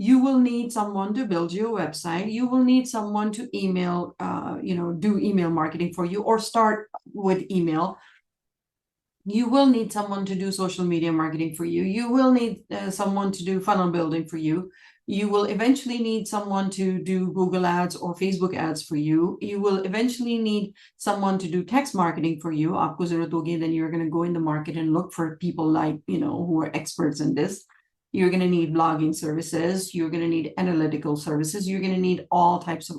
you will need someone to build your website, you will need someone to email, do email marketing for you or start with email. You will need someone to do social media marketing for you. You will need someone to do funnel building for you. You will eventually need someone to do Google ads or Facebook ads for you. You will eventually need someone to do text marketing for you. Aapko zarurat hogi, then you're going to go in the market and look for people like, who are experts in this. You're going to need blogging services. You're going to need analytical services. You're going to need all types of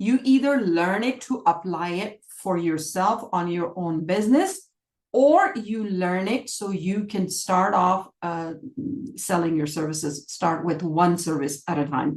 You either learn it to apply it for yourself on your own business, or you learn it so you can start off selling your services. Start with one service at a time.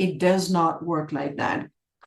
It does not work like that,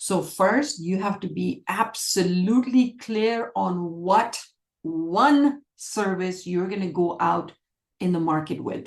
So first you have to be absolutely clear on what one service you're going to go out in the market with.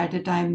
at a time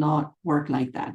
not work like that.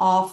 of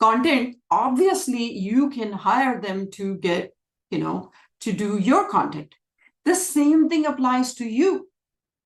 content, obviously you can hire them to get, to do your content. The same thing applies to you.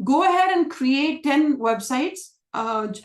go ahead and create 10 websites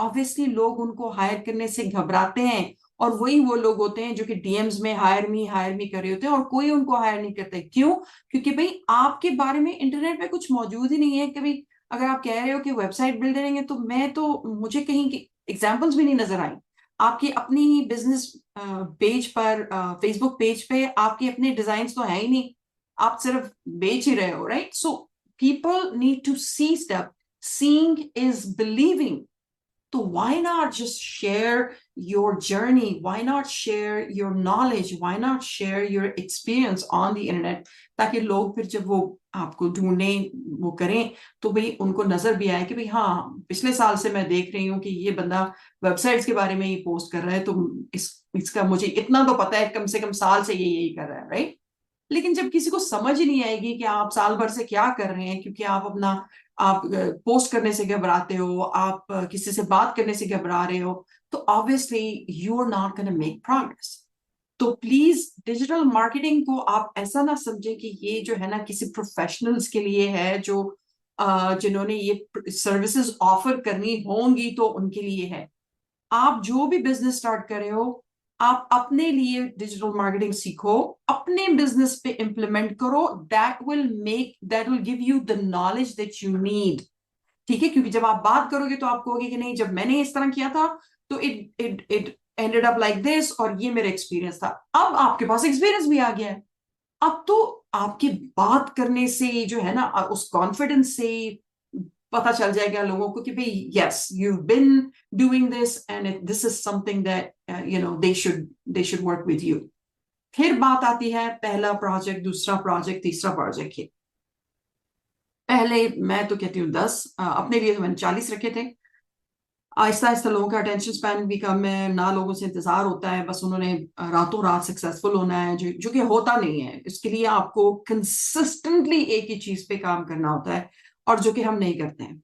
obviously لوگ ان کو higher کرنے سے گھبراتے ہیں, اور وہی وہ لوگ ہوتے ہیں جو کہ ڈی ایمز میں ہائر می کر رہے ہوتے ہیں, اور کوئی ان کو ہائر نہیں کرتا. کیوں؟ کیونکہ بھائی آپ کے بارے میں انٹرنیٹ پہ کچھ موجود ہی نہیں ہے. کبھی اگر آپ کہہ رہے ہو کہ ویب سائٹ بلڈ کریں گے, تو مجھے کہیں ایگزامپلس بھی نہیں نظر آئی. آپ کی اپنی بزنس پیج پر, فیس بک پیج پہ آپ کے اپنے ڈیزائنس تو ہیں ہی نہیں, آپ صرف بیچ ہی رہے ہو, right? So people need to see step. Seeing is believing. تو why not just share your journey? Why not share your knowledge? Why not share your experience on the internet? تاکہ لوگ پھر جب وہ آپ کو ڈھونڈیں, وہ کریں, تو بھئی ان کو نظر بھی آئے کہ بھئی ہاں پچھلے سال سے میں دیکھ رہی ہوں کہ یہ بندہ ویب سائٹس کے بارے میں ہی پوسٹ کر رہا ہے, تو اس کا مجھے اتنا تو پتا ہے, کم سے کم سال سے یہ یہی کر رہا ہے, رائٹ؟ لیکن جب کسی کو سمجھ ہی نہیں آئے گی کہ آپ سال بھر سے کیا کر رہے ہیں, کیونکہ آپ پوسٹ کرنے سے گھبراتے ہو, آپ کسی سے بات کرنے سے گھبرا رہے ہو, تو obviously you are not going to make progress. تو پلیز ڈیجیٹل مارکیٹنگ کو آپ ایسا نہ سمجھیں کہ یہ جو ہے نا کسی پروفیشنلز کے لیے ہے, جو جنہوں نے یہ سروسز آفر کرنی ہوں گی تو ان کے لیے ہے. آپ جو بھی بزنس اسٹارٹ کر رہے ہو, آپ اپنے لیے ڈیجیٹل مارکیٹنگ سیکھو, اپنے بزنس پہ امپلیمنٹ کرو. That will give you the knowledge that you need. ٹھیک ہے؟ کیونکہ جب آپ بات کرو گے تو آپ کہو گے کہ نہیں, جب میں نے اس طرح کیا تھا تو it ended up like this, اور یہ میرا ایکسپیرینس تھا. اب آپ کے پاس ایکسپیرینس بھی آ گیا ہے. اب تو آپ کی بات کرنے سے جو ہے نا, اس کانفیڈنس سے پتا چل جائے گا لوگوں کو کہ بھئی yes you been doing this and this is some thing that they should work with you. پھر بات آتی ہے پہلا پروجیکٹ, دوسرا پروجیکٹ, تیسرا پروجیکٹ کی. پہلے میں تو کہتی ہوں 10, اپنے لیے تو میں نے 40 رکھے تھے. آہستہ آہستہ لوگوں کا اٹینشن اسپین بھی کم ہے, نہ لوگوں سے انتظار ہوتا ہے, بس انہوں نے راتوں رات سکسیسفل ہونا ہے, جو کہ ہوتا نہیں ہے. اس کے لیے آپ کو کنسسٹنٹلی ایک ہی چیز پہ کام کرنا ہوتا ہے, اور جو کہ ہم نہیں کرتے ہیں.